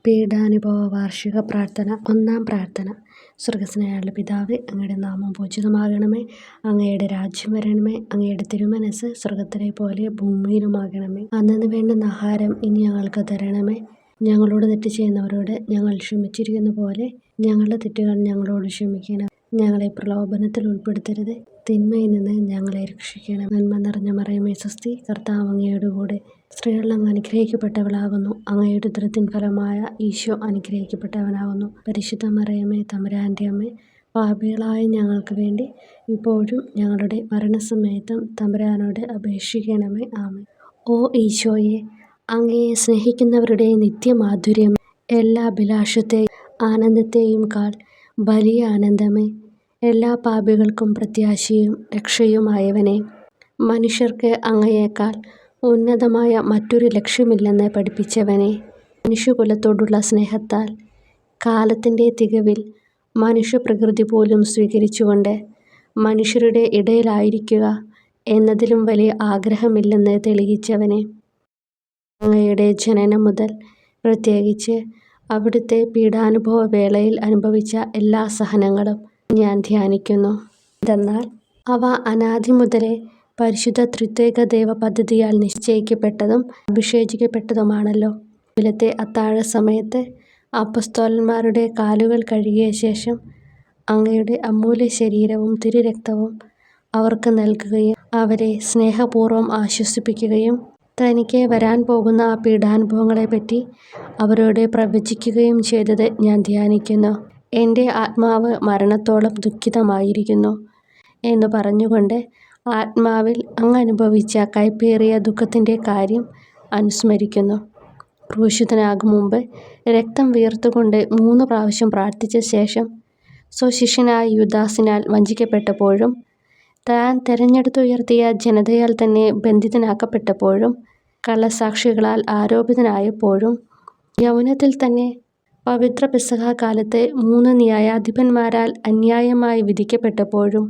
പീഡാനുഭവ വാർഷിക പ്രാർത്ഥന. ഒന്നാം പ്രാർത്ഥന. സ്വർഗ്ഗസ്ഥനായ പിതാവേ, അങ്ങയുടെ നാമം പൂജിതമാകണമേ. അങ്ങയുടെ രാജ്യം വരണമേ. അങ്ങയുടെ തിരുമനസ്സ് സ്വർഗ്ഗത്തിലെ പോലെ ഭൂമിയിലുമാകണമേ. അന്നന്ന് വേണ്ടുന്ന ആഹാരം ഇനി ഞങ്ങൾക്ക് തരണമേ. ഞങ്ങളോട് തെറ്റ് ചെയ്യുന്നവരോട് ഞങ്ങൾ ക്ഷമിച്ചിരിക്കുന്ന പോലെ ഞങ്ങളുടെ തെറ്റുകൾ ഞങ്ങളോട് ക്ഷമിക്കണം. ഞങ്ങളെ പ്രലോഭനത്തിൽ ഉൾപ്പെടുത്തരുത്, തിന്മയിൽ നിന്ന് ഞങ്ങളെ രക്ഷിക്കണം. നന്മ നിറഞ്ഞ മറിയമേ സ്വസ്തി, കർത്താവ് അങ്ങയുടെ കൂടെ സ്ത്രീകൾ അങ്ങ് അനുഗ്രഹിക്കപ്പെട്ടവളാകുന്നു. അങ്ങയുടെ ഉദരത്തിൻ ഫലമായ ഈശോ അനുഗ്രഹിക്കപ്പെട്ടവനാകുന്നു. പരിശുദ്ധ മറിയമേ തമ്പുരാൻ്റെ അമ്മേ, പാപികളായ ഞങ്ങൾക്ക് വേണ്ടി ഇപ്പോഴും ഞങ്ങളുടെ മരണസമയത്തും തമ്പുരാനോട് അപേക്ഷിക്കണമേ. ആമേൻ. ഓ ഈശോയെ, അങ്ങയെ സ്നേഹിക്കുന്നവരുടെ നിത്യമാധുര്യം, എല്ലാ അഭിലാഷത്തെയും ആനന്ദത്തെയും കാൾ വലിയ ആനന്ദമേ, എല്ലാ പാപികൾക്കും പ്രത്യാശയും രക്ഷയുമായവനെ, മനുഷ്യർക്ക് അങ്ങയേക്കാൾ ഉന്നതമായ മറ്റൊരു ലക്ഷ്യമില്ലെന്ന് പഠിപ്പിച്ചവനെ, മനുഷ്യകുലത്തോടുള്ള സ്നേഹത്താൽ കാലത്തിൻ്റെ തികവിൽ മനുഷ്യപ്രകൃതി പോലും സ്വീകരിച്ചുകൊണ്ട് മനുഷ്യരുടെ ഇടയിലായിരിക്കുക എന്നതിലും വലിയ ആഗ്രഹമില്ലെന്ന് തെളിയിച്ചവനെ, അങ്ങയുടെ ജനനം മുതൽ പ്രത്യേകിച്ച് അവിടുത്തെ പീഡാനുഭവ വേളയിൽ അനുഭവിച്ച എല്ലാ സഹനങ്ങളും ഞാൻ ധ്യാനിക്കുന്നു. എന്തെന്നാൽ അവ അനാദി മുതലേ പരിശുദ്ധ ത്രിത്വൈക ദൈവ പദ്ധതിയാൽ നിശ്ചയിക്കപ്പെട്ടതും അഭിഷേചിക്കപ്പെട്ടതുമാണല്ലോ. രാവിലത്തെ അത്താഴ സമയത്ത് അപ്പസ്തോലന്മാരുടെ കാലുകൾ കഴുകിയ ശേഷം അങ്ങയുടെ അമൂല്യ ശരീരവും തിരുരക്തവും അവർക്ക് നൽകുകയും അവരെ സ്നേഹപൂർവ്വം ആശ്വസിപ്പിക്കുകയും തനിക്ക് വരാൻ പോകുന്ന ആ പീഡാനുഭവങ്ങളെപ്പറ്റി അവരോട് പ്രവചിക്കുകയും ചെയ്തത് ഞാൻ ധ്യാനിക്കുന്നു. എൻ്റെ ആത്മാവ് മരണത്തോളം ദുഃഖിതമായിരിക്കുന്നു എന്ന് പറഞ്ഞുകൊണ്ട് ആത്മാവിൽ അങ്ങ് അനുഭവിച്ച കയ്പേറിയ ദുഃഖത്തിൻ്റെ കാര്യം അനുസ്മരിക്കുന്നു. ക്രൂശിതനാകും മുമ്പ് രക്തം വിയർത്തുകൊണ്ട് 3 പ്രാവശ്യം പ്രാർത്ഥിച്ച ശേഷം സ്വശിഷ്യനായ യൂദാസിനാൽ വഞ്ചിക്കപ്പെട്ടപ്പോഴും താൻ തെരഞ്ഞെടുത്തുയർത്തിയ ജനതയാൽ തന്നെ ബന്ധിതനാക്കപ്പെട്ടപ്പോഴും കള്ളസാക്ഷികളാൽ ആരോപിതനായപ്പോഴും യൗവനത്തിൽ തന്നെ പവിത്ര പെസഹ കാലത്ത് 3 ന്യായാധിപന്മാരാൽ അന്യായമായി വിധിക്കപ്പെട്ടപ്പോഴും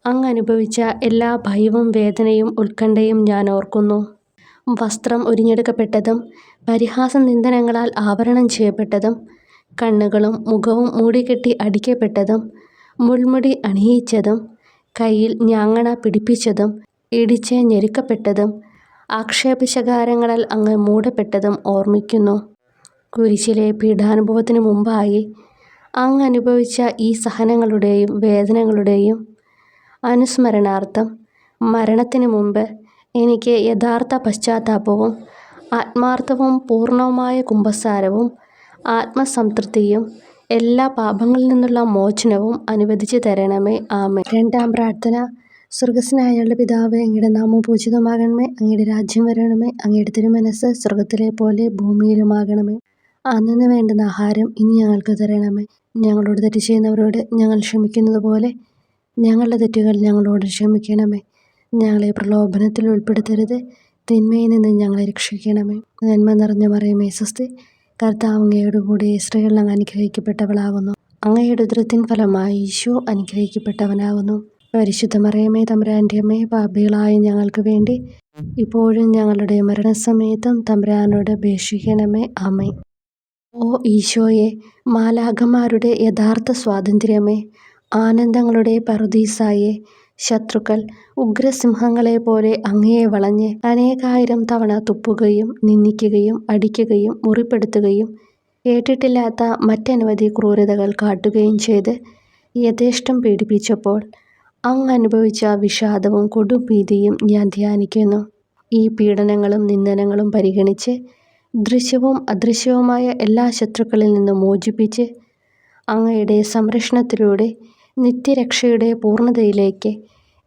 അങ്ങ് അനുഭവിച്ച എല്ലാ ഭയവും വേദനയും ഉത്കണ്ഠയും ഞാൻ ഓർക്കുന്നു. വസ്ത്രം ഉരിഞ്ഞെടുക്കപ്പെട്ടതും പരിഹാസ നിന്ദനങ്ങളാൽ ആവരണം ചെയ്യപ്പെട്ടതും കണ്ണുകളും മുഖവും മൂടിക്കെട്ടി അടിക്കപ്പെട്ടതും മുൾമുടി അണിയിച്ചതും കയ്യിൽ ഞാങ്ങണ പിടിപ്പിച്ചതും ഇടിച്ച് ഞെരുക്കപ്പെട്ടതും ആക്ഷേപശകാരങ്ങളാൽ അങ്ങ് മൂടപ്പെട്ടതും ഓർമ്മിക്കുന്നു. കുരിശിലെ പീഡാനുഭവത്തിന് മുമ്പായി അങ്ങ് അനുഭവിച്ച ഈ സഹനങ്ങളുടെയും വേദനകളുടെയും അനുസ്മരണാർത്ഥം മരണത്തിന് മുമ്പ് എനിക്ക് യഥാർത്ഥ പശ്ചാത്താപവും ആത്മാർത്ഥവും പൂർണ്ണവുമായ കുമ്പസാരവും ആത്മസംതൃപ്തിയും എല്ലാ പാപങ്ങളിൽ നിന്നുള്ള മോചനവും അനുവദിച്ചു തരണമേ. ആമേൻ. രണ്ടാം പ്രാർത്ഥന. സ്വർഗ്ഗസ്ഥനായ പിതാവേ, അങ്ങയുടെ നാമം പൂജിതമാകണമേ. അങ്ങയുടെ രാജ്യം വരണമേ. അങ്ങയുടെ തിരുമനസ്സ് സ്വർഗ്ഗത്തിലെ പോലെ ഭൂമിയിലുമാകണമേ. അന്നന്ന് വേണ്ടുന്ന ആഹാരം ഇനി ഞങ്ങൾക്ക് തരണമേ. ഞങ്ങളോട് തെറ്റ് ചെയ്യുന്നവരോട് ഞങ്ങൾ ക്ഷമിക്കുന്നത് പോലെ ഞങ്ങളുടെ തെറ്റുകൾ ഞങ്ങളോട് ക്ഷമിക്കണമേ. ഞങ്ങളെ പ്രലോഭനത്തിൽ ഉൾപ്പെടുത്തരുത്, തിന്മയിൽ നിന്ന് ഞങ്ങളെ രക്ഷിക്കണമേ. നന്മ നിറഞ്ഞ മറിയമേ സ്വസ്തി, കർത്താവ് അങ്ങയുടെ കൂടെ സ്ത്രീകൾ അങ്ങ് അനുഗ്രഹിക്കപ്പെട്ടവളാകുന്നു. അങ്ങയുടെ ഉദരത്തിൻ ഫലമായി ഈശോ അനുഗ്രഹിക്കപ്പെട്ടവനാകുന്നു. പരിശുദ്ധ മറിയമേ തമ്പുരാൻ്റെ അമ്മേ, പാപികളായ ഞങ്ങൾക്ക് വേണ്ടി ഇപ്പോഴും ഞങ്ങളുടെ മരണസമയത്തും തമ്പുരാനോട് അപേക്ഷിക്കണമേ. ആമേൻ. ഓ ഈശോയെ, മാലാഖമാരുടെ യഥാർത്ഥ സ്വാതന്ത്ര്യമേ, ആനന്ദങ്ങളുടെ പറുദീസായെ, ശത്രുക്കൾ ഉഗ്രസിംഹങ്ങളെ പോലെ അങ്ങയെ വളഞ്ഞ് അനേകായിരം തവണ തുപ്പുകയും നിന്ദിക്കുകയും അടിക്കുകയും മുറിപ്പെടുത്തുകയും കേട്ടിട്ടില്ലാത്ത മറ്റനവധി ക്രൂരതകൾ കാട്ടുകയും ചെയ്ത് യഥേഷ്ടം പീഡിപ്പിച്ചപ്പോൾ അങ്ങ് അനുഭവിച്ച വിഷാദവും കൊടുംഭീതിയും ഞാൻ ധ്യാനിക്കുന്നു. ഈ പീഡനങ്ങളും നിന്ദനങ്ങളും പരിഗണിച്ച് ദൃശ്യവും അദൃശ്യവുമായ എല്ലാ ശത്രുക്കളിൽ നിന്നും മോചിപ്പിച്ച് അങ്ങയുടെ സംരക്ഷണത്തിലൂടെ നിത്യരക്ഷയുടെ പൂർണ്ണതയിലേക്ക്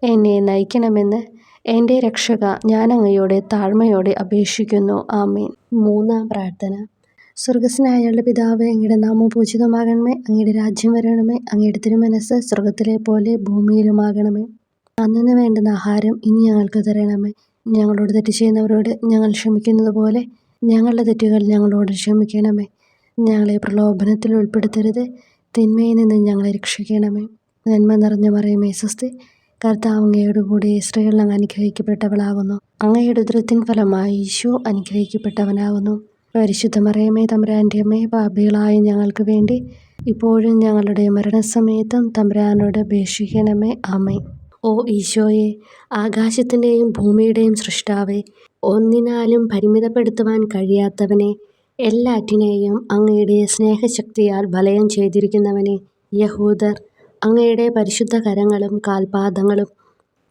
എന്നെ നയിക്കണമെന്ന് എൻ്റെ രക്ഷക ഞാൻ അങ്ങയോട് താഴ്മയോടെ അപേക്ഷിക്കുന്നു. ആമേൻ. മൂന്നാം പ്രാർത്ഥന. സ്വർഗ്ഗസ്ഥനായ പിതാവേ, അങ്ങയുടെ നാമം പൂജിതമാകണമേ. അങ്ങയുടെ രാജ്യം വരണമേ. അങ്ങയുടെ തിരുമനസ്സ് സ്വർഗ്ഗത്തിലെ പോലെ ഭൂമിയിലുമാകണമേ. അന്നന്ന് വേണ്ടുന്ന ആഹാരം ഇനി ഞങ്ങൾക്ക് തരണമേ. ഞങ്ങളോട് തെറ്റ് ചെയ്യുന്നവരോട് ഞങ്ങൾ ക്ഷമിക്കുന്നത് പോലെ ഞങ്ങളുടെ തെറ്റുകൾ ഞങ്ങളോട് ക്ഷമിക്കണമേ. ഞങ്ങളെ പ്രലോഭനത്തിൽ ഉൾപ്പെടുത്തരുത്, തിന്മയിൽ നിന്ന് ഞങ്ങളെ രക്ഷിക്കണമേ. നന്മ നിറഞ്ഞ മറിയമേ സ്വസ്തി, കർത്താവ് അങ്ങയുടെ കൂടെ സ്ത്രീകൾ അങ്ങ് അനുഗ്രഹിക്കപ്പെട്ടവളാകുന്നു. അങ്ങയുടെ ഉദരത്തിൻ ഫലമായി ഈശോ അനുഗ്രഹിക്കപ്പെട്ടവനാകുന്നു. പരിശുദ്ധ മറിയമേ തമ്പുരാൻ്റെ അമ്മേ, പാപികളായ ഞങ്ങൾക്ക് വേണ്ടി ഇപ്പോഴും ഞങ്ങളുടെ മരണസമയത്തും തമ്പുരാനോട് അപേക്ഷിക്കണമേ. ആമേൻ. ഓ ഈശോയെ, ആകാശത്തിൻ്റെയും ഭൂമിയുടെയും സൃഷ്ടാവേ, ഒന്നിനാലും പരിമിതപ്പെടുത്തുവാൻ കഴിയാത്തവനെ, എല്ലാറ്റിനെയും അങ്ങയുടെ സ്നേഹശക്തിയാൽ വലയം ചെയ്തിരിക്കുന്നവനെ, യഹൂദർ അങ്ങയുടെ പരിശുദ്ധ കരങ്ങളും കാൽപാദങ്ങളും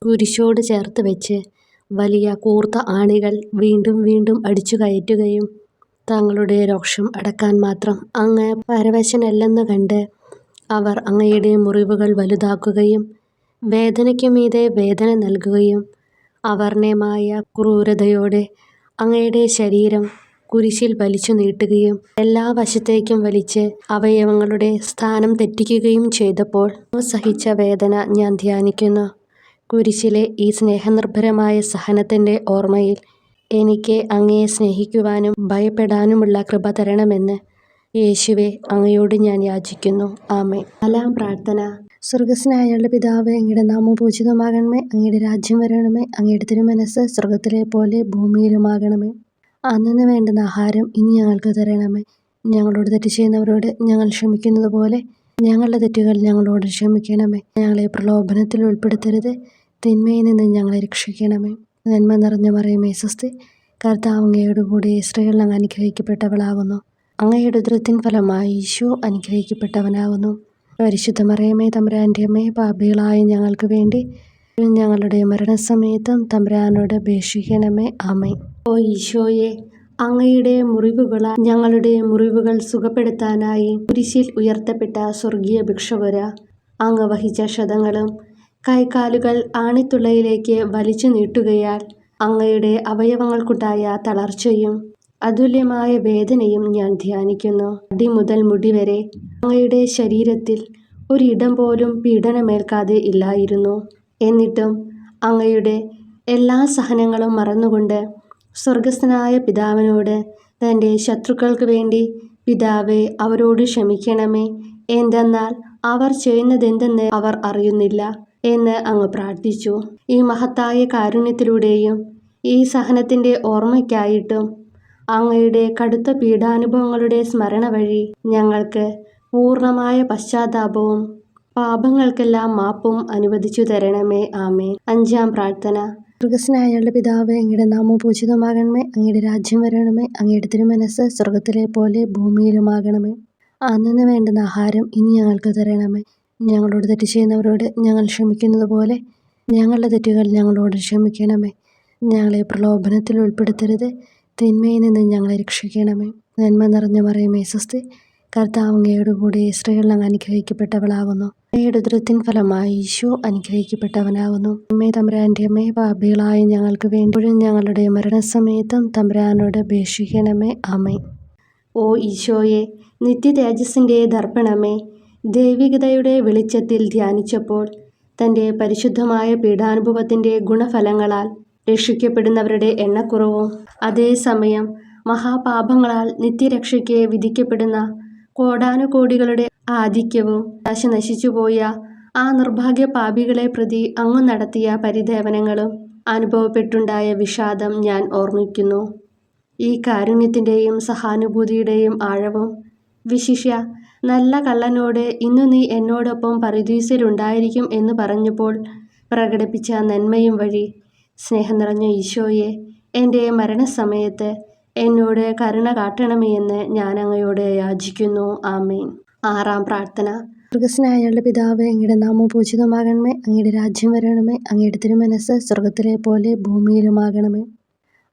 കുരിശോട് ചേർത്ത് വെച്ച് വലിയ കൂർത്ത ആണികൾ വീണ്ടും വീണ്ടും അടിച്ചു കയറ്റുകയും തങ്ങളുടെ രോഷം അടക്കാൻ മാത്രം അങ്ങ് പരവശനല്ലെന്ന് കണ്ട് അവർ അങ്ങയുടെ മുറിവുകൾ വലുതാക്കുകയും വേദനയ്ക്കു മീതെ വേദന നൽകുകയും അവർണ്ണയമായ ക്രൂരതയോടെ അങ്ങയുടെ ശരീരം കുരിശിൽ വലിച്ചു നീട്ടുകയും എല്ലാ വശത്തേക്കും വലിച്ച് അവയവങ്ങളുടെ സ്ഥാനം തെറ്റിക്കുകയും ചെയ്തപ്പോൾ സഹിച്ച വേദന ഞാൻ ധ്യാനിക്കുന്നു. കുരിശിലെ ഈ സ്നേഹനിർഭരമായ സഹനത്തിൻ്റെ ഓർമ്മയിൽ എനിക്ക് അങ്ങയെ സ്നേഹിക്കുവാനും ഭയപ്പെടാനുമുള്ള കൃപ തരണമെന്ന് യേശുവെ അങ്ങയോട് ഞാൻ യാചിക്കുന്നു. ആമേൻ. 4-ാം പ്രാർത്ഥന. സ്വർഗസ്നായ ഞങ്ങളുടെ പിതാവേ, അങ്ങയുടെ നാമം പൂജിതമാകണമേ. അങ്ങയുടെ രാജ്യം വരണമേ. അങ്ങയുടെ തിരുമനസ്സ് സ്വർഗത്തിലെ പോലെ ഭൂമിയിലുമാകണമേ. അന്നന്ന് വേണ്ടുന്ന ആഹാരം ഇനി ഞങ്ങൾക്ക് തരണമേ. ഞങ്ങളോട് തെറ്റ് ചെയ്യുന്നവരോട് ഞങ്ങൾ ക്ഷമിക്കുന്നത് പോലെ ഞങ്ങളുടെ തെറ്റുകൾ ഞങ്ങളോട് ക്ഷമിക്കണമേ. ഞങ്ങളെ പ്രലോഭനത്തിൽ ഉൾപ്പെടുത്തരുത്, തിന്മയിൽ നിന്ന് ഞങ്ങളെ രക്ഷിക്കണമേ. നന്മ നിറഞ്ഞ മറിയമേ സ്വസ്തി, കർത്താവ് അങ്ങയോട് കൂടി സ്ത്രീകൾ അങ്ങ് അനുഗ്രഹിക്കപ്പെട്ടവളാകുന്നു. അങ്ങയുടെ ഉദരത്തിൻ ഫലമായി ഈശോ അനുഗ്രഹിക്കപ്പെട്ടവനാകുന്നു. പരിശുദ്ധ മറിയമേ തമ്പുരാൻ്റെ അമ്മേ, പാപികളായ ഞങ്ങൾക്ക് വേണ്ടി ഞങ്ങളുടെ മരണസമയത്തും തമ്പുരാനോട് അപേക്ഷിക്കണമേ. ആമേൻ. ഓ ഈശോയെ, അങ്ങയുടെ മുറിവുകളാൽ ഞങ്ങളുടെ മുറിവുകൾ സുഖപ്പെടുത്താനായി കുരിശിൽ ഉയർത്തപ്പെട്ട സ്വർഗീയ ഭിക്ഷുവര, അങ്ങ് വഹിച്ച ക്ഷതങ്ങളും കൈകാലുകൾ ആണിത്തുളയിലേക്ക് വലിച്ചു നീട്ടുകയാൽ അങ്ങയുടെ അവയവങ്ങൾക്കുണ്ടായ തളർച്ചയും അതുല്യമായ വേദനയും ഞാൻ ധ്യാനിക്കുന്നു. അടി മുതൽ മുടി വരെ അങ്ങയുടെ ശരീരത്തിൽ ഒരിടം പോലും പീഡനമേൽക്കാതെ ഇല്ലായിരുന്നു. എന്നിട്ടും അങ്ങയുടെ എല്ലാ സഹനങ്ങളും മറന്നുകൊണ്ട് സ്വർഗസ്ഥനായ പിതാവിനോട് തൻ്റെ ശത്രുക്കൾക്ക് വേണ്ടി പിതാവേ അവരോട് ക്ഷമിക്കണമേ, എന്തെന്നാൽ അവർ ചെയ്യുന്നതെന്തെന്ന് അവർ അറിയുന്നില്ല എന്ന് അങ്ങ് പ്രാർത്ഥിച്ചു. ഈ മഹത്തായ കാരുണ്യത്തിലൂടെയും ഈ സഹനത്തിൻ്റെ ഓർമ്മയ്ക്കായിട്ടും അങ്ങയുടെ കടുത്ത പീഡാനുഭവങ്ങളുടെ സ്മരണ വഴി ഞങ്ങൾക്ക് പൂർണ്ണമായ പശ്ചാത്താപവും പാപങ്ങൾക്കെല്ലാം മാപ്പും അനുവദിച്ചു തരണമേ. ആമേൻ. 5-ാം പ്രാർത്ഥന. സ്വർഗസ്നായ ഞങ്ങളുടെ പിതാവേ, അങ്ങയുടെ നാമം പൂജിതമാകണമേ. അങ്ങയുടെ രാജ്യം വരണമേ. അങ്ങയുടെ തിരുമനസ്സ് സ്വർഗത്തിലെ പോലെ ഭൂമിയിലുമാകണമേ. അന്നന്ന് വേണ്ടുന്ന ആഹാരം ഇനി ഞങ്ങൾക്ക് തരണമേ. ഞങ്ങളോട് തെറ്റ് ചെയ്യുന്നവരോട് ഞങ്ങൾ ക്ഷമിക്കുന്നത് പോലെ ഞങ്ങളുടെ തെറ്റുകൾ ഞങ്ങളോട് ക്ഷമിക്കണമേ. ഞങ്ങളെ പ്രലോഭനത്തിൽ ഉൾപ്പെടുത്തരുത്, തിന്മയിൽ നിന്ന് ഞങ്ങളെ രക്ഷിക്കണമേ. നന്മ നിറഞ്ഞ മറിയമേ സ്വസ്തി, കർത്താവ് അങ്ങയോട് കൂടി സ്ത്രീകൾ അങ്ങ് അനുഗ്രഹിക്കപ്പെട്ടവളാകുന്നു. അങ്ങയുടെ ഉദരത്തിൻ ഫലമായി ഈശോ അനുഗ്രഹിക്കപ്പെട്ടവനാകുന്നു. അമ്മേ തമ്പുരാൻ്റെ അമ്മേ, പാപികളായ ഞങ്ങൾക്ക് വേണ്ടി ഞങ്ങളുടെ മരണസമയത്തും തമ്പുരാനോട് അപേക്ഷിക്കണമേ. ആമേൻ. ഓ ഈശോയെ, നിത്യ തേജസ്സിൻ്റെ ദർപ്പണമേ, ദൈവികതയുടെ വെളിച്ചത്തിൽ ധ്യാനിച്ചപ്പോൾ തൻ്റെ പരിശുദ്ധമായ പീഡാനുഭവത്തിൻ്റെ ഗുണഫലങ്ങളാൽ രക്ഷിക്കപ്പെടുന്നവരുടെ എണ്ണക്കുറവും അതേസമയം മഹാപാപങ്ങളാൽ നിത്യരക്ഷയ്ക്ക് വിധിക്കപ്പെടുന്ന കോടാനുകോടികളുടെ ആധിക്യവും ദശ നശിച്ചുപോയ ആ നിർഭാഗ്യ പാപികളെ പ്രതി അങ്ങ് നടത്തിയ പരിദേവനങ്ങളും അനുഭവപ്പെട്ടുണ്ടായ വിഷാദം ഞാൻ ഓർമ്മിക്കുന്നു. ഈ കാരുണ്യത്തിൻ്റെയും സഹാനുഭൂതിയുടെയും ആഴവും വിശിഷ്യ നല്ല കള്ളനോട് ഇന്നു നീ എന്നോടൊപ്പം പറുദീസയിലുണ്ടായിരിക്കും എന്ന് പറഞ്ഞപ്പോൾ പ്രകടിപ്പിച്ച നന്മയും വഴി സ്നേഹം നിറഞ്ഞ ഈശോയെ, എൻ്റെ മരണസമയത്ത് എന്നോട് കരുണ കാട്ടണമേ എന്ന് ഞാൻ അങ്ങയോട് യാചിക്കുന്നു. ആമേൻ. 6-ാം പ്രാർത്ഥന. സ്വർഗസ്നായ ഞങ്ങളുടെ പിതാവേ, അങ്ങയുടെ നാമം പൂജിതമാകണമേ. അങ്ങയുടെ രാജ്യം വരണമേ. അങ്ങയുടെ തിരുമനസ്സ് സ്വർഗത്തിലെ പോലെ ഭൂമിയിലുമാകണമേ.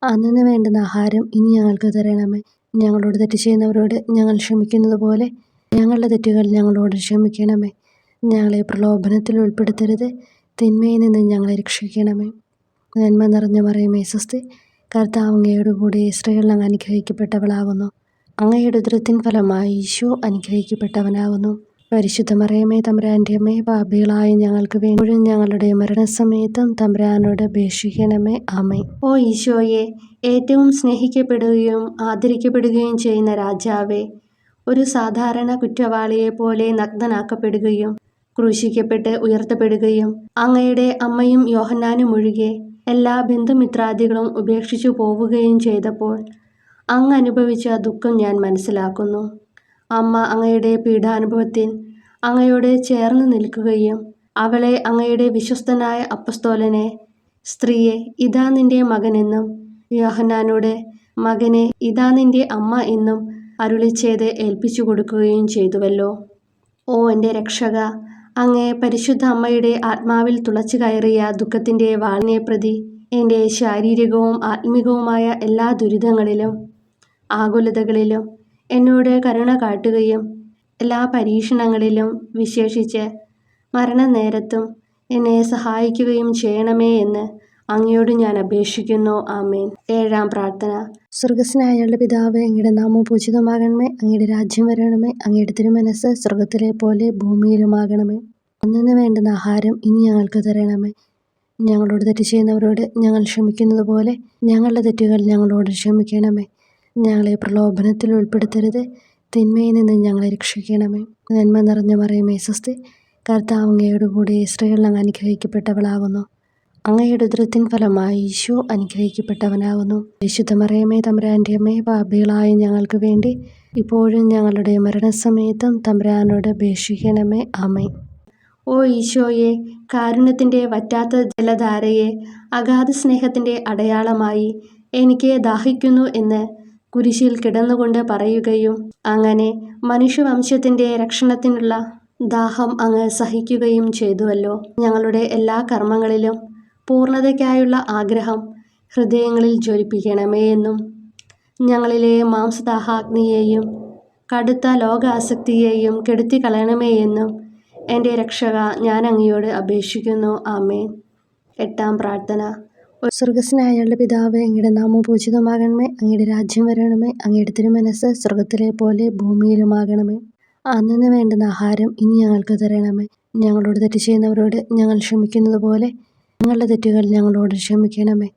അന്നന്ന് വേണ്ടുന്ന ആഹാരം ഇനി ഞങ്ങൾക്ക് തരണമേ. ഞങ്ങളോട് തെറ്റ് ചെയ്യുന്നവരോട് ഞങ്ങൾ ക്ഷമിക്കുന്നത് പോലെ ഞങ്ങളുടെ തെറ്റുകൾ ഞങ്ങളോട് ക്ഷമിക്കണമേ. ഞങ്ങളെ പ്രലോഭനത്തിൽ ഉൾപ്പെടുത്തരുത്, തിന്മയിൽ നിന്ന് ഞങ്ങളെ രക്ഷിക്കണമേ. നന്മ നിറഞ്ഞ മറിയമേ സ്വസ്തി, കർത്താവ് അങ്ങയോട് കൂടി സ്ത്രീകൾ അങ്ങ് അനുഗ്രഹിക്കപ്പെട്ടവളാകുന്നു. അങ്ങയുടെ ഉദരത്തിൻ ഫലമായി ഈശോ അനുഗ്രഹിക്കപ്പെട്ടവനാകുന്നു. പരിശുദ്ധ മറിയമേ തമ്പുരാൻ്റെ അമ്മേ, പാപികളായ ഞങ്ങൾക്ക് വേണ്ടി ഞങ്ങളുടെ മരണസമയത്തും തമ്പുരാനോട് അപേക്ഷിക്കണമേ. ആമേൻ. ഓ ഈശോയെ, ഏറ്റവും സ്നേഹിക്കപ്പെടുകയും ആദരിക്കപ്പെടുകയും ചെയ്യുന്ന രാജാവേ, ഒരു സാധാരണ കുറ്റവാളിയെ പോലെ നഗ്നനാക്കപ്പെടുകയും ക്രൂശിക്കപ്പെട്ട് ഉയർത്തപ്പെടുകയും അങ്ങയുടെ അമ്മയും യോഹന്നാനും ഒഴികെ എല്ലാ ബന്ധുമിത്രാദികളും ഉപേക്ഷിച്ചു പോവുകയും ചെയ്തപ്പോൾ അങ്ങ് അനുഭവിച്ച ദുഃഖം ഞാൻ മനസ്സിലാക്കുന്നു. അമ്മ അങ്ങയുടെ പീഡാനുഭവത്തിൽ അങ്ങയോട് ചേർന്ന് നിൽക്കുകയും അവളെ അങ്ങയുടെ വിശ്വസ്തനായ അപ്പസ്തോലനെ, സ്ത്രീയെ ഇതാ നിന്റെ മകനെന്നും യോഹന്നാനോട് മകനെ ഇതാ നിന്റെ അമ്മ എന്നും അരുളിച്ചെയ്ത് ഏൽപ്പിച്ചു കൊടുക്കുകയും ചെയ്തുവല്ലോ. ഓ എൻ്റെ രക്ഷക, അങ്ങേ പരിശുദ്ധ അമ്മയുടെ ആത്മാവിൽ തുളച്ചു കയറിയ ദുഃഖത്തിൻ്റെ വാളിനെ പ്രതി എൻ്റെ ശാരീരികവും ആത്മികവുമായ എല്ലാ ദുരിതങ്ങളിലും ആകുലതകളിലും എന്നോട് കരുണ കാട്ടുകയും എല്ലാ പരീക്ഷണങ്ങളിലും വിശേഷിച്ച് മരണനേരത്തും എന്നെ സഹായിക്കുകയും ചെയ്യണമേ എന്ന് അങ്ങയോട് ഞാൻ അപേക്ഷിക്കുന്നു. ആമേൻ. 7-ാം പ്രാർത്ഥന. സ്വർഗസ്നായ ഞങ്ങളുടെ പിതാവേ, അങ്ങയുടെ നാമം പൂജിതമാകണമേ. അങ്ങയുടെ രാജ്യം വരണമേ. അങ്ങയുടെ തിരുമനസ്സ് സ്വർഗത്തിലെ പോലെ ഭൂമിയിലുമാകണമേ. അന്നന്ന് വേണ്ടുന്ന ആഹാരം ഇനി ഞങ്ങൾക്ക് തരണമേ. ഞങ്ങളോട് തെറ്റ് ചെയ്യുന്നവരോട് ഞങ്ങൾ ക്ഷമിക്കുന്നത് പോലെ ഞങ്ങളുടെ തെറ്റുകൾ ഞങ്ങളോട് ക്ഷമിക്കണമേ. ഞങ്ങളെ പ്രലോഭനത്തിൽ ഉൾപ്പെടുത്തരുത്, തിന്മയിൽ നിന്ന് ഞങ്ങളെ രക്ഷിക്കണമേ. നന്മ നിറഞ്ഞ മറിയമേ സ്വസ്തി, കർത്താവ് അങ്ങയോട് കൂടെ സ്ത്രീകൾ അങ്ങ് അനുഗ്രഹിക്കപ്പെട്ടവളാകുന്നു. അങ്ങയുടെ ഉദരത്തിൻ ഫലമായി ഈശോ അനുഗ്രഹിക്കപ്പെട്ടവനാകുന്നു. വിശുദ്ധ മറിയമേ തമ്പുരാൻ്റെ അമ്മേ, പാപികളായ ഞങ്ങൾക്ക് വേണ്ടി ഇപ്പോഴും ഞങ്ങളുടെ മരണസമയത്തും തമ്പുരാനോട് അപേക്ഷിക്കണമേ. ആമേൻ. ഓ ഈശോയെ, കാരുണ്യത്തിൻ്റെ വറ്റാത്ത ജലധാരയെ അഗാധ സ്നേഹത്തിൻ്റെ അടയാളമായി എനിക്ക് ദാഹിക്കുന്നു എന്ന് കുരിശിൽ കിടന്നുകൊണ്ട് പറയുകയും അങ്ങനെ മനുഷ്യവംശത്തിൻ്റെ രക്ഷണത്തിനുള്ള ദാഹം അങ്ങ് സഹിക്കുകയും ചെയ്തുവല്ലോ. ഞങ്ങളുടെ എല്ലാ കർമ്മങ്ങളിലും പൂർണ്ണതയ്ക്കായുള്ള ആഗ്രഹം ഹൃദയങ്ങളിൽ ജ്വലിപ്പിക്കണമേ എന്നും ഞങ്ങളിലെ മാംസദാഹാഗ്നിയെയും കടുത്ത ലോകാസക്തിയെയും കെടുത്തിക്കളയണമേ എന്നും എൻ്റെ രക്ഷക ഞാൻ അങ്ങയോട് അപേക്ഷിക്കുന്നു. ആമേൻ. 8-ാം പ്രാർത്ഥന. സ്വർഗസ്നായ ഞങ്ങളുടെ പിതാവേ, അങ്ങയുടെ നാമം പൂജിതമാകണമേ. അങ്ങയുടെ രാജ്യം വരണമേ. അങ്ങയുടെ തിരുമനസ്സ് സ്വർഗത്തിലെ പോലെ ഭൂമിയിലുമാകണമേ. അന്നന്ന് വേണ്ടുന്ന ആഹാരം ഇനി ഞങ്ങൾക്ക് തരണമേ. ഞങ്ങളോട് തെറ്റ് ചെയ്യുന്നവരോട് ഞങ്ങൾ ക്ഷമിക്കുന്നത് പോലെ ഞങ്ങളുടെ തെറ്റുകൾ ഞങ്ങളോട് ക്ഷമിക്കണമേ.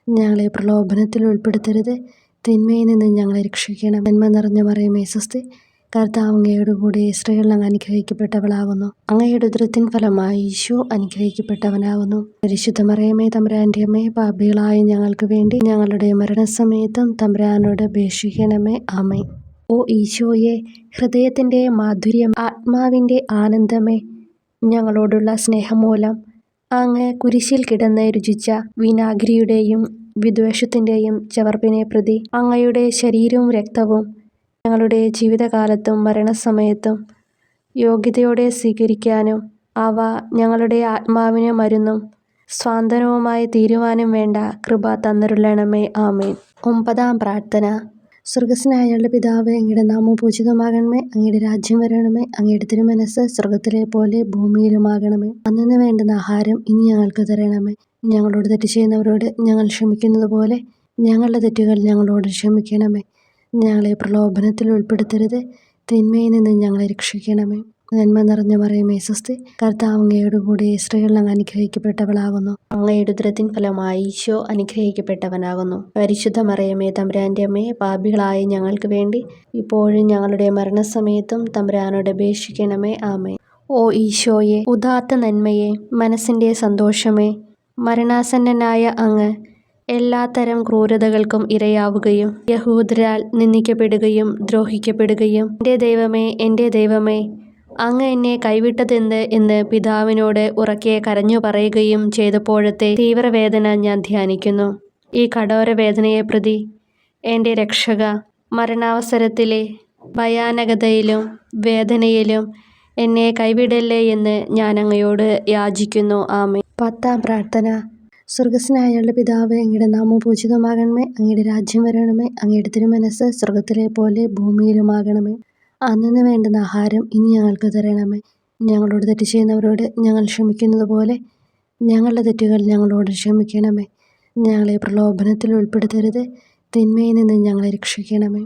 ഞങ്ങളെ പ്രലോഭനത്തിൽ ഉൾപ്പെടുത്തരുത്, തിന്മയിൽ നിന്ന് ഞങ്ങളെ രക്ഷിക്കണം. നന്മ നിറഞ്ഞ മറിയമേ സ്വസ്തി, കർത്താവ് അങ്ങയോട് കൂടെ സ്ത്രീകൾ അങ്ങ് അനുഗ്രഹിക്കപ്പെട്ടവളാകുന്നു. അങ്ങയുടെ ഉദരത്തിൻ ഫലമായി ഈശോ അനുഗ്രഹിക്കപ്പെട്ടവനാകുന്നു. പരിശുദ്ധ മറിയമേ തമ്പുരാൻ്റെ അമ്മേ, പാപികളായ ഞങ്ങൾക്ക് വേണ്ടി ഞങ്ങളുടെ മരണസമയത്തും തമ്പുരാനോട് അപേക്ഷിക്കണമേ. ആമേൻ. ഓ ഈശോയെ, ഹൃദയത്തിൻ്റെ മാധുര്യം, ആത്മാവിൻ്റെ ആനന്ദമേ, ഞങ്ങളോടുള്ള സ്നേഹം മൂലം അങ്ങ് കുരിശിൽ കിടന്ന് രുചിച്ച വിനാഗിരിയുടെയും വിദ്വേഷത്തിൻ്റെയും ചവർപ്പിനെ പ്രതി അങ്ങയുടെ ശരീരവും രക്തവും ഞങ്ങളുടെ ജീവിതകാലത്തും മരണസമയത്തും യോഗ്യതയോടെ സ്വീകരിക്കാനും അവ ഞങ്ങളുടെ ആത്മാവിന് മരുന്നും സ്വാന്തനവുമായി തീരുവാനും വേണ്ട കൃപ തന്നരുളണമേ. ആമേൻ. 9-ാം പ്രാർത്ഥന. സ്വർഗസ്നായ ഞങ്ങളുടെ പിതാവേ, അങ്ങയുടെ നാമം പൂജിതമാകണമേ. അങ്ങയുടെ രാജ്യം വരണമേ. അങ്ങയുടെ തിരുമനസ്സ് സ്വർഗത്തിലെ പോലെ ഭൂമിയിലുമാകണമേ. അന്നന്ന് വേണ്ടുന്ന ആഹാരം ഇനി ഞങ്ങൾക്ക് തരണമേ. ഞങ്ങളോട് തെറ്റ് ചെയ്യുന്നവരോട് ഞങ്ങൾ ക്ഷമിക്കുന്നത് പോലെ ഞങ്ങളുടെ തെറ്റുകൾ ഞങ്ങളോട് ക്ഷമിക്കണമേ. ഞങ്ങളെ പ്രലോഭനത്തിൽ ഉൾപ്പെടുത്തരുത്, തിന്മയിൽ നിന്ന് ഞങ്ങളെ രക്ഷിക്കണമേ. നന്മ നിറഞ്ഞ മറിയമേ സ്വസ്തി, കർത്താവ് അങ്ങയോട് കൂടെ സ്ത്രീകൾ അങ്ങ് അനുഗ്രഹിക്കപ്പെട്ടവളാകുന്നു. അങ്ങയുടെ ഉദരത്തിൻ ഫലമായി ഈശോ അനുഗ്രഹിക്കപ്പെട്ടവനാകുന്നു. പരിശുദ്ധ മറിയമേ തമ്പുരാൻ്റെ അമ്മേ, പാപികളായ ഞങ്ങൾക്ക് വേണ്ടി ഇപ്പോഴും ഞങ്ങളുടെ മരണസമയത്തും തമ്പുരാനോട് അപേക്ഷിക്കണമേ. ആമേൻ. ഓ ഈശോയെ, ഉദാത്ത നന്മയെ, മനസ്സിൻ്റെ സന്തോഷമേ, മരണാസന്നനായ അങ്ങ് എല്ലാത്തരം ക്രൂരതകൾക്കും ഇരയാവുകയും യഹൂദരാൽ നിന്ദിക്കപ്പെടുകയും ദ്രോഹിക്കപ്പെടുകയും എൻ്റെ ദൈവമേ അങ്ങ് എന്നെ കൈവിട്ടതെന്ത് എന്ന് പിതാവിനോട് ഉറക്കെ കരഞ്ഞു പറയുകയും ചെയ്തപ്പോഴത്തെ തീവ്രവേദന ഞാൻ ധ്യാനിക്കുന്നു. ഈ കഠോരവേദനയെ പ്രതി എൻ്റെ രക്ഷക, മരണാവസരത്തിലെ ഭയാനകതയിലും വേദനയിലും എന്നെ കൈവിടല്ലേ എന്ന് ഞാൻ അങ്ങയോട് യാചിക്കുന്നു. ആമേൻ. 10-ാം പ്രാർത്ഥന. സ്വർഗസ്നായ ഞങ്ങളുടെ പിതാവേ, അങ്ങയുടെ നാമം പൂജിതമാകണമേ. അങ്ങയുടെ രാജ്യം വരണമേ. അങ്ങയുടെ തിരുമനസ്സ് സ്വർഗത്തിലെ പോലെ ഭൂമിയിലുമാകണമേ. അന്നന്ന് വേണ്ടുന്ന ആഹാരം ഇനി ഞങ്ങൾക്ക് തരണമേ. ഞങ്ങളോട് തെറ്റ് ചെയ്യുന്നവരോട് ഞങ്ങൾ ക്ഷമിക്കുന്നത് പോലെ ഞങ്ങളുടെ തെറ്റുകൾ ഞങ്ങളോട് ക്ഷമിക്കണമേ. ഞങ്ങളെ പ്രലോഭനത്തിൽ ഉൾപ്പെടുത്തരുത്, തിന്മയിൽ നിന്ന് ഞങ്ങളെ രക്ഷിക്കണമേ.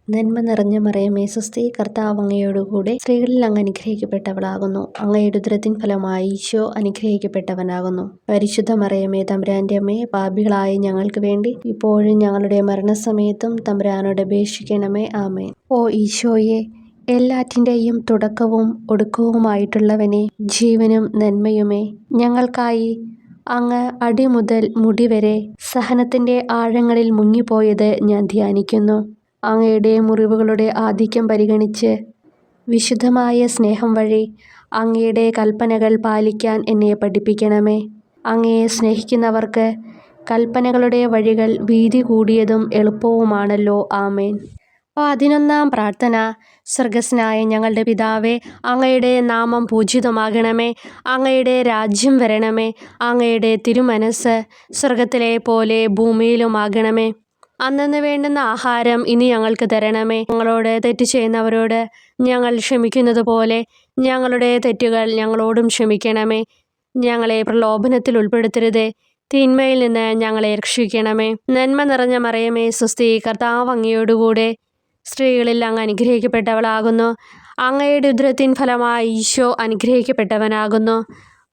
നന്മ നിറഞ്ഞ മറിയമേ സ്വസ്തി, കർത്താവ് അങ്ങയോടുകൂടെ സ്ത്രീകളിൽ അങ്ങ് അനുഗ്രഹിക്കപ്പെട്ടവളാകുന്നു. അങ്ങയുടെ ഉദരത്തിൻ ഫലമായി ഈശോ അനുഗ്രഹിക്കപ്പെട്ടവനാകുന്നു. പരിശുദ്ധ മറിയമേ തമ്പുരാൻ്റെ അമ്മേ, പാപികളായ ഞങ്ങൾക്ക് വേണ്ടി ഇപ്പോഴും ഞങ്ങളുടെ മരണസമയത്തും തമ്പുരാനോട് അപേക്ഷിക്കണമേ. ആമേൻ. ഓ ഈശോയെ, എല്ലാറ്റിൻ്റെയും തുടക്കവും ഒടുക്കവുമായിട്ടുള്ളവനെ, ജീവനും നന്മയുമേ, ഞങ്ങൾക്കായി അങ്ങ് അടിമുതൽ മുടിവരെ സഹനത്തിൻ്റെ ആഴങ്ങളിൽ മുങ്ങിപ്പോയത് ഞാൻ ധ്യാനിക്കുന്നു. അങ്ങയുടെ മുറിവുകളുടെ ആധിക്യം പരിഗണിച്ച് വിശുദ്ധമായ സ്നേഹം വഴി അങ്ങയുടെ കൽപ്പനകൾ പാലിക്കാൻ എന്നെ പഠിപ്പിക്കണമേ. അങ്ങയെ സ്നേഹിക്കുന്നവർക്ക് കൽപ്പനകളുടെ വഴികൾ വീതി കൂടിയതും എളുപ്പവുമാണല്ലോ. ആമേൻ. 11-ാം പ്രാർത്ഥന. സ്വർഗസ്ഥനായ ഞങ്ങളുടെ പിതാവേ, അങ്ങയുടെ നാമം പൂജിതമാകണമേ. അങ്ങയുടെ രാജ്യം വരണമേ. അങ്ങയുടെ തിരുമനസ്സ് സ്വർഗത്തിലെ പോലെ ഭൂമിയിലുമാകണമേ. അന്നന്ന് വേണ്ടുന്ന ആഹാരം ഇനി ഞങ്ങൾക്ക് തരണമേ. ഞങ്ങളോട് തെറ്റ് ചെയ്യുന്നവരോട് ഞങ്ങൾ ക്ഷമിക്കുന്നത് പോലെ ഞങ്ങളുടെ തെറ്റുകൾ ഞങ്ങളോടും ക്ഷമിക്കണമേ. ഞങ്ങളെ പ്രലോഭനത്തിൽ ഉൾപ്പെടുത്തരുതേ, തിന്മയിൽ നിന്ന് ഞങ്ങളെ രക്ഷിക്കണമേ. നന്മ നിറഞ്ഞ മറിയമേ സ്വസ്തി, കർത്താവ് അങ്ങയോടുകൂടെ സ്ത്രീകളിൽ അങ്ങ് അനുഗ്രഹിക്കപ്പെട്ടവളാകുന്നു. അങ്ങയുടെ ഉദരത്തിൻ ഫലമായി ഈശോ അനുഗ്രഹിക്കപ്പെട്ടവനാകുന്നു.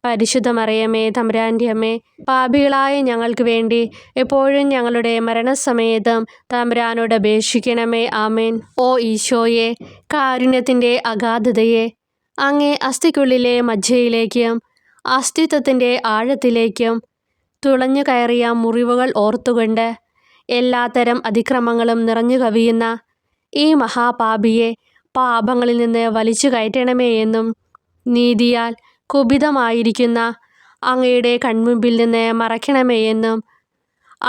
പരിശുദ്ധ മറിയമേ, തമ്പുരാൻ്റെ അമ്മേ, പാപികളായ ഞങ്ങൾക്ക് വേണ്ടി എപ്പോഴും ഞങ്ങളുടെ മരണസമയത്തും തമ്പുരാനോട് അപേക്ഷിക്കണമേ. ആമേൻ. ഓ ഈശോയെ, കാരുണ്യത്തിൻ്റെ അഗാധതയെ, അങ്ങേ അസ്ഥിക്കുള്ളിലെ മജ്ജയിലേക്കും അസ്തിത്വത്തിൻ്റെ ആഴത്തിലേക്കും തുളഞ്ഞു കയറിയ മുറിവുകൾ ഓർത്തുകൊണ്ട് എല്ലാത്തരം അതിക്രമങ്ങളും നിറഞ്ഞു കവിയുന്ന ഈ മഹാപാപിയെ പാപങ്ങളിൽ നിന്ന് വലിച്ചു കയറ്റണമേ എന്നും നീതിയാൽ കുപിതമായിരിക്കുന്ന അങ്ങയുടെ കൺമുമ്പിൽ നിന്ന് മറയ്ക്കണമേ എന്നും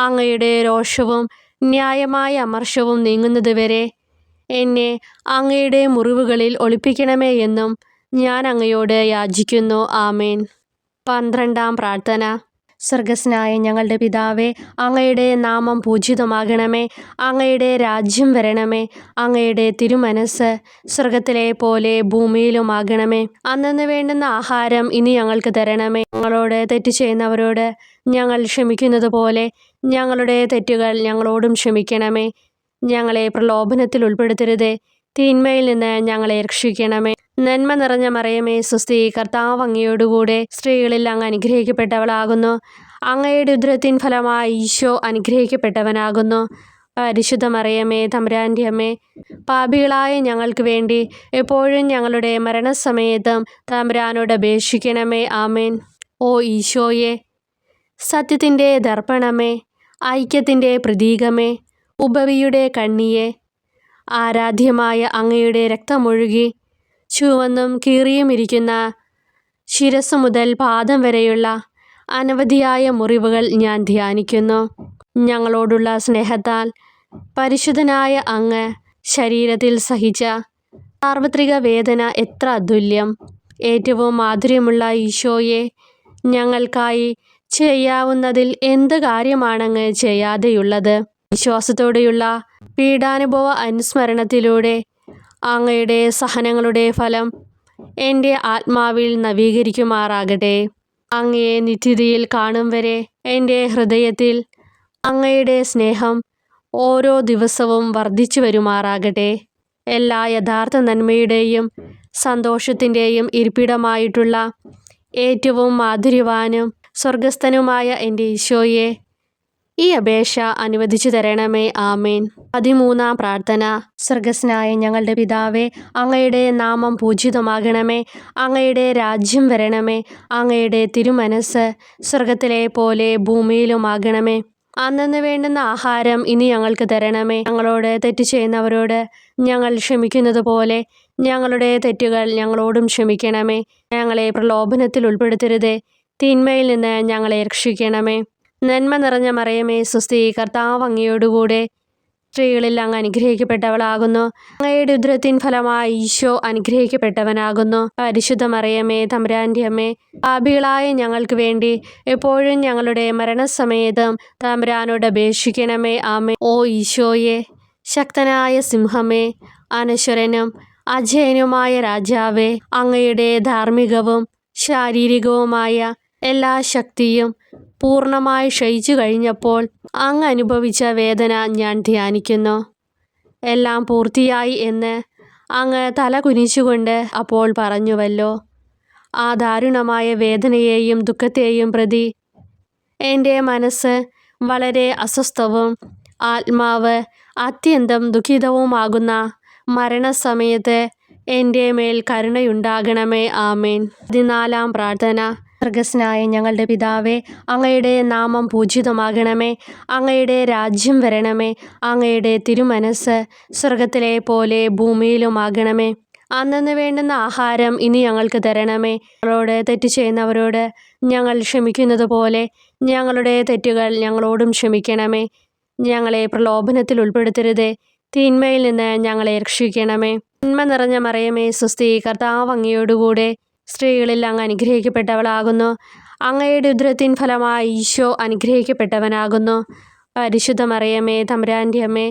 അങ്ങയുടെ രോഷവും ന്യായമായ അമർഷവും നീങ്ങുന്നതുവരെ എന്നെ അങ്ങയുടെ മുറിവുകളിൽ ഒളിപ്പിക്കണമേ എന്നും ഞാൻ അങ്ങയോട് യാചിക്കുന്നു. ആമേൻ. 12-ാം പ്രാർത്ഥന. സ്വർഗസ്ഥനായ ഞങ്ങളുടെ പിതാവേ, അങ്ങയുടെ നാമം പൂജിതമാകണമേ. അങ്ങയുടെ രാജ്യം വരണമേ. അങ്ങയുടെ തിരുമനസ്സ് സ്വർഗത്തിലെ പോലെ ഭൂമിയിലുമാകണമേ. അന്നന്ന് വേണ്ടുന്ന ആഹാരം ഇനി ഞങ്ങൾക്ക് തരണമേ. ഞങ്ങളോട് തെറ്റ് ചെയ്യുന്നവരോട് ഞങ്ങൾ ക്ഷമിക്കുന്നത് പോലെ ഞങ്ങളുടെ തെറ്റുകൾ ഞങ്ങളോടും ക്ഷമിക്കണമേ. ഞങ്ങളെ പ്രലോഭനത്തിൽ ഉൾപ്പെടുത്തരുതേ, തിന്മയിൽ നിന്ന് ഞങ്ങളെ രക്ഷിക്കണമേ. നന്മ നിറഞ്ഞ മറിയമേ സ്വസ്തി, കർത്താവ് അങ്ങയോടുകൂടെ സ്ത്രീകളിൽ അങ്ങ് അനുഗ്രഹിക്കപ്പെട്ടവളാകുന്നു. അങ്ങയുടെ ഉദരത്തിൻ ഫലമായി ഈശോ അനുഗ്രഹിക്കപ്പെട്ടവനാകുന്നു. പരിശുദ്ധ മറിയമേ, തമ്പുരാൻ്റെ അമ്മേ, പാപികളായ ഞങ്ങൾക്ക് വേണ്ടി എപ്പോഴും ഞങ്ങളുടെ മരണസമയത്തും തമ്പുരാനോട് അപേക്ഷിക്കണമേ. ആമേൻ. ഓ ഈശോയെ, സത്യത്തിൻ്റെ ദർപ്പണമേ, ഐക്യത്തിൻ്റെ പ്രതീകമേ, ഉപവിയുടെ കണ്ണിയെ, ആരാധ്യമായ അങ്ങയുടെ രക്തമൊഴുകി ചുവന്നും കീറിയുമിരിക്കുന്ന ശിരസ് മുതൽ പാദം വരെയുള്ള അനവധിയായ മുറിവുകൾ ഞാൻ ധ്യാനിക്കുന്നു. ഞങ്ങളോടുള്ള സ്നേഹത്താൽ പരിശുദ്ധനായ അങ്ങ് ശരീരത്തിൽ സഹിച്ച സാർവത്രിക വേദന എത്ര അതുല്യം. ഏറ്റവും മാധുര്യമുള്ള ഈശോയെ, ഞങ്ങൾക്കായി ചെയ്യാവുന്നതിൽ എന്ത് കാര്യമാണങ്ങ് ചെയ്യാതെയുള്ളത്? വിശ്വാസത്തോടെയുള്ള പീഡാനുഭവ അനുസ്മരണത്തിലൂടെ അങ്ങയുടെ സഹനങ്ങളുടെ ഫലം എൻ്റെ ആത്മാവിൽ നവീകരിക്കുമാറാകട്ടെ. അങ്ങയെ നിത്യതയിൽ കാണും വരെ എൻ്റെ ഹൃദയത്തിൽ അങ്ങയുടെ സ്നേഹം ഓരോ ദിവസവും വർദ്ധിച്ചു വരുമാറാകട്ടെ. എല്ലാ യഥാർത്ഥ നന്മയുടെയും സന്തോഷത്തിൻ്റെയും ഇരിപ്പിടമായിട്ടുള്ള ഏറ്റവും മാധുര്യവാനും സ്വർഗസ്ഥനുമായ എൻ്റെ ഈശോയെ, ഈ അപേക്ഷ അനുവദിച്ചു തരണമേ. ആമേൻ. 13-ാം പ്രാർത്ഥന. സ്വർഗസ്ഥനായ ഞങ്ങളുടെ പിതാവേ, അങ്ങയുടെ നാമം പൂജിതമാകണമേ. അങ്ങയുടെ രാജ്യം വരണമേ. അങ്ങയുടെ തിരുമനസ്സ് സ്വർഗത്തിലെ പോലെ ഭൂമിയിലുമാകണമേ. അന്നന്ന് വേണ്ടുന്ന ആഹാരം ഇനി ഞങ്ങൾക്ക് തരണമേ. ഞങ്ങളോട് തെറ്റ് ചെയ്യുന്നവരോട് ഞങ്ങൾ ക്ഷമിക്കുന്നത് പോലെ ഞങ്ങളുടെ തെറ്റുകൾ ഞങ്ങളോടും ക്ഷമിക്കണമേ. ഞങ്ങളെ പ്രലോഭനത്തിൽ ഉൾപ്പെടുത്തരുതേ, തിന്മയിൽ നിന്ന് ഞങ്ങളെ രക്ഷിക്കണമേ. നന്മ നിറഞ്ഞ മറിയമേ സ്വസ്തി, കർത്താവ് അങ്ങയോടുകൂടെ സ്ത്രീകളിൽ അങ്ങ് അനുഗ്രഹിക്കപ്പെട്ടവളാകുന്നു. അങ്ങയുടെ ഉദരത്തിൻ ഫലമായി ഈശോ അനുഗ്രഹിക്കപ്പെട്ടവനാകുന്നു. പരിശുദ്ധ മറിയമേ, തമ്പുരാൻ്റെ അമ്മേ, പാപികളായ ഞങ്ങൾക്ക് വേണ്ടി എപ്പോഴും ഞങ്ങളുടെ മരണസമയത്തും തമ്പുരാനോട് അപേക്ഷിക്കണമേ. ആമേൻ. ഓ ഈശോയെ, ശക്തനായ സിംഹമേ, അനശ്വരനും അജയനുമായ രാജാവേ, അങ്ങയുടെ ധാർമ്മികവും ശാരീരികവുമായ എല്ലാ ശക്തിയും പൂർണ്ണമായി ക്ഷയിച്ചു കഴിഞ്ഞപ്പോൾ അങ്ങ് അനുഭവിച്ച വേദന ഞാൻ ധ്യാനിക്കുന്നു. എല്ലാം പൂർത്തിയായി എന്ന് അങ്ങ് തല കുനിച്ചുകൊണ്ട് അപ്പോൾ പറഞ്ഞുവല്ലോ. ആ ദാരുണമായ വേദനയെയും ദുഃഖത്തെയും പ്രതി എൻ്റെ മനസ്സ് വളരെ അസ്വസ്ഥവും ആത്മാവ് അത്യന്തം ദുഃഖിതവുമാകുന്ന മരണസമയത്ത് എൻ്റെ മേൽ കരുണയുണ്ടാകണമേ. ആമേൻ. 14-ാം പ്രാർത്ഥന. സ്വർഗസ്നായ ഞങ്ങളുടെ പിതാവേ, അങ്ങയുടെ നാമം പൂജിതമാകണമേ. അങ്ങയുടെ രാജ്യം വരണമേ. അങ്ങയുടെ തിരുമനസ് സ്വർഗത്തിലെ പോലെ ഭൂമിയിലുമാകണമേ. അന്നന്ന് വേണ്ടുന്ന ആഹാരം ഇനി ഞങ്ങൾക്ക് തരണമേ. ഞങ്ങളോട് തെറ്റ് ചെയ്യുന്നവരോട് ഞങ്ങൾ ക്ഷമിക്കുന്നത് പോലെ ഞങ്ങളുടെ തെറ്റുകൾ ഞങ്ങളോടും ക്ഷമിക്കണമേ. ഞങ്ങളെ പ്രലോഭനത്തിൽ ഉൾപ്പെടുത്തരുതേ, തിന്മയിൽ നിന്ന് ഞങ്ങളെ രക്ഷിക്കണമേ. നന്മ നിറഞ്ഞ മറിയമേ സ്വസ്തി, കർത്താവ് അങ്ങയോടുകൂടെ സ്ത്രീകളിൽ അങ്ങ് അനുഗ്രഹിക്കപ്പെട്ടവളാകുന്നു. അങ്ങയുടെ ഉദരത്തിൻ ഫലമായി ഈശോ അനുഗ്രഹിക്കപ്പെട്ടവനാകുന്നു. പരിശുദ്ധ മറിയമേ തമ്പുരാൻ്റെ അമ്മേ,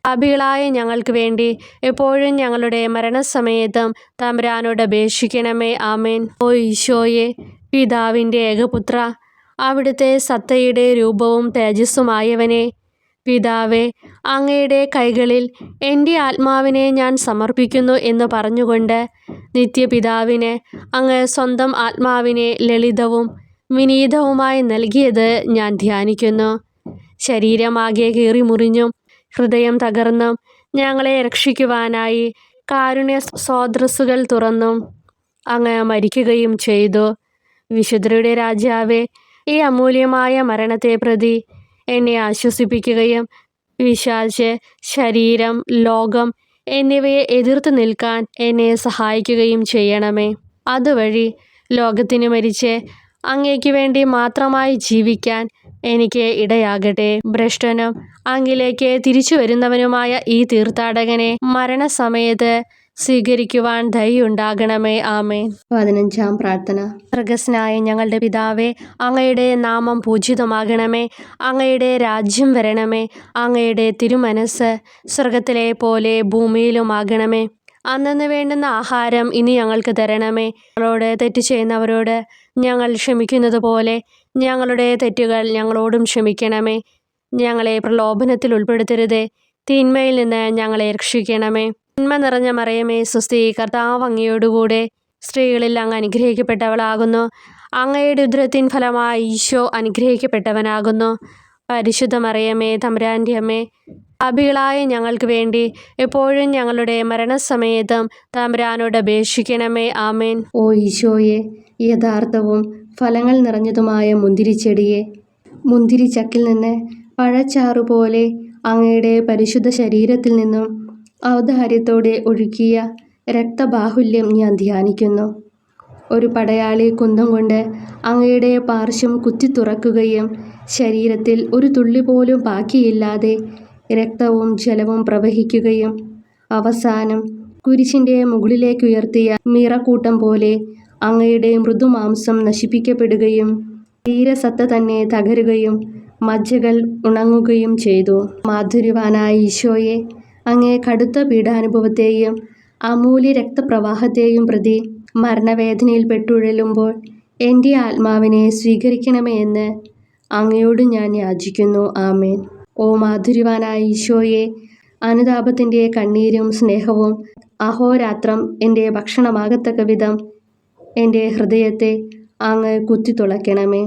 പാപികളായ ഞങ്ങൾക്ക് വേണ്ടി എപ്പോഴും ഞങ്ങളുടെ മരണസമയത്തും തമ്പുരാനോട് അപേക്ഷിക്കണമേ. ആമേൻ. ഓ ഈശോയെ, പിതാവിൻ്റെ ഏകപുത്ര, അവിടുത്തെ സത്തയുടെ രൂപവും തേജസ്സുമായവനെ, പിതാവേ, അങ്ങയുടെ കൈകളിൽ എൻ്റെ ആത്മാവിനെ ഞാൻ സമർപ്പിക്കുന്നു എന്ന് പറഞ്ഞുകൊണ്ട് നിത്യപിതാവിന് അങ്ങ് സ്വന്തം ആത്മാവിനെ ലളിതവും വിനീതവുമായി നൽകിയത് ഞാൻ ധ്യാനിക്കുന്നു. ശരീരമാകെ കീറിമുറിഞ്ഞും ഹൃദയം തകർന്നും ഞങ്ങളെ രക്ഷിക്കുവാനായി കാരുണ്യ സ്രോതസ്സുകൾ തുറന്നും അങ്ങ് മരിക്കുകയും ചെയ്തു. വിശുദ്ധരുടെ രാജാവേ, ഈ അമൂല്യമായ മരണത്തെ പ്രതി എന്നെ ആശ്വസിപ്പിക്കുകയും പിശാച്, ശരീരം, ലോകം എന്നിവയെ എതിർത്ത് നിൽക്കാൻ എന്നെ സഹായിക്കുകയും ചെയ്യണമേ. അതുവഴി ലോകത്തിന് മരിച്ച് അങ്ങേക്ക് വേണ്ടി മാത്രമായി ജീവിക്കാൻ എനിക്ക് ഇടയാകട്ടെ. ഭ്രഷ്ടനും അങ്ങിലേക്ക് തിരിച്ചു വരുന്നവനുമായ ഈ തീർത്ഥാടകനെ മരണസമയത്ത് സ്വീകരിക്കുവാൻ ദയുണ്ടാകണമേ. ആമേൻ. 15-ാം പ്രാർത്ഥന. സ്വർഗസ്നായ ഞങ്ങളുടെ പിതാവേ, അങ്ങയുടെ നാമം പൂജിതമാകണമേ. അങ്ങയുടെ രാജ്യം വരണമേ. അങ്ങയുടെ തിരുമനസ് സ്വർഗത്തിലെ പോലെ ഭൂമിയിലുമാകണമേ. അന്നന്ന് വേണ്ടുന്ന ആഹാരം ഇനി ഞങ്ങൾക്ക് തരണമേ. ഞങ്ങളോട് തെറ്റ് ചെയ്യുന്നവരോട് ഞങ്ങൾ ക്ഷമിക്കുന്നത് പോലെ ഞങ്ങളുടെ തെറ്റുകൾ ഞങ്ങളോടും ക്ഷമിക്കണമേ. ഞങ്ങളെ പ്രലോഭനത്തിൽ ഉൾപ്പെടുത്തരുതേ, തിന്മയിൽ നിന്ന് ഞങ്ങളെ രക്ഷിക്കണമേ. നന്മ നിറഞ്ഞ മറിയമേ സ്വസ്തി, കർത്താവ് അങ്ങയോടുകൂടെ സ്ത്രീകളിൽ അങ്ങ് അനുഗ്രഹിക്കപ്പെട്ടവളാകുന്നു. അങ്ങയുടെ ഉദരത്തിൻ ഫലമായി ഈശോ അനുഗ്രഹിക്കപ്പെട്ടവനാകുന്നു. പരിശുദ്ധ മറിയമേ തമ്പുരാൻ്റെ അമ്മേ, പാപികളായ ഞങ്ങൾക്ക് വേണ്ടി എപ്പോഴും ഞങ്ങളുടെ മരണസമയത്തും തമ്പുരാനോട് അപേക്ഷിക്കണമേ. ആമേൻ. ഓ ഈശോയെ, യഥാർത്ഥവും ഫലങ്ങൾ നിറഞ്ഞതുമായ മുന്തിരിച്ചെടിയെ, മുന്തിരിച്ചക്കിൽ നിന്ന് പഴച്ചാറുപോലെ അങ്ങയുടെ പരിശുദ്ധ ശരീരത്തിൽ നിന്നും ഔദാര്യത്തോടെ ഒഴുകിയ രക്തബാഹുല്യം ഞാൻ ധ്യാനിക്കുന്നു. ഒരു പടയാളി കുന്തം കൊണ്ട് അങ്ങയുടെ പാർശ്വം കുത്തിത്തുറക്കുകയും ശരീരത്തിൽ ഒരു തുള്ളി പോലും ബാക്കിയില്ലാതെ രക്തവും ജലവും പ്രവഹിക്കുകയും അവസാനം കുരിശിൻ്റെ മുകളിലേക്കുയർത്തിയ മീറക്കൂട്ടം പോലെ അങ്ങയുടെ മൃദുമാംസം നശിപ്പിക്കപ്പെടുകയും ശരീരസത്ത തന്നെ തകരുകയും മജ്ജകൾ ഉണങ്ങുകയും ചെയ്തു. മാധുര്യവാനായ ഈശോയെ, അങ്ങേ കടുത്ത പീഡാനുഭവത്തെയും അമൂല്യ രക്തപ്രവാഹത്തെയും പ്രതി മരണവേദനയിൽ പെട്ടുഴലുമ്പോൾ എൻ്റെ ആത്മാവിനെ സ്വീകരിക്കണമേ എന്ന് അങ്ങയോട് ഞാൻ യാചിക്കുന്നു. ആമേൻ. ഓ മാധുര്യവാനായ ഈശോയെ, അനുതാപത്തിൻ്റെ കണ്ണീരും സ്നേഹവും അഹോരാത്രം എൻ്റെ ഭക്ഷണമാകത്തക്ക വിധം എൻ്റെ ഹൃദയത്തെ അങ്ങ് കുത്തിത്തുളയ്ക്കണമേ.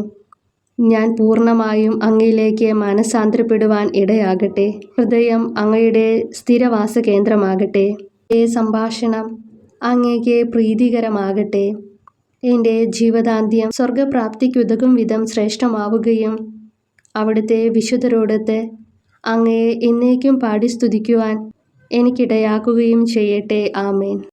ഞാൻ പൂർണ്ണമായും അങ്ങയിലേക്ക് മാനസാന്തരപ്പെടുവാൻ ഇടയാകട്ടെ. ഹൃദയം അങ്ങയുടെ സ്ഥിരവാസ കേന്ദ്രമാകട്ടെ. എൻ്റെ സംഭാഷണം അങ്ങേക്ക് പ്രീതികരമാകട്ടെ. എൻ്റെ ജീവദാന്ത്യം സ്വർഗപ്രാപ്തിക്കുതകും വിധം ശ്രേഷ്ഠമാവുകയും അവിടുത്തെ വിശുദ്ധരോടൊത്ത് അങ്ങയെ എന്നേക്കും പാടി സ്തുതിക്കുവാൻ എനിക്കിടയാക്കുകയും ചെയ്യട്ടെ. ആമേൻ.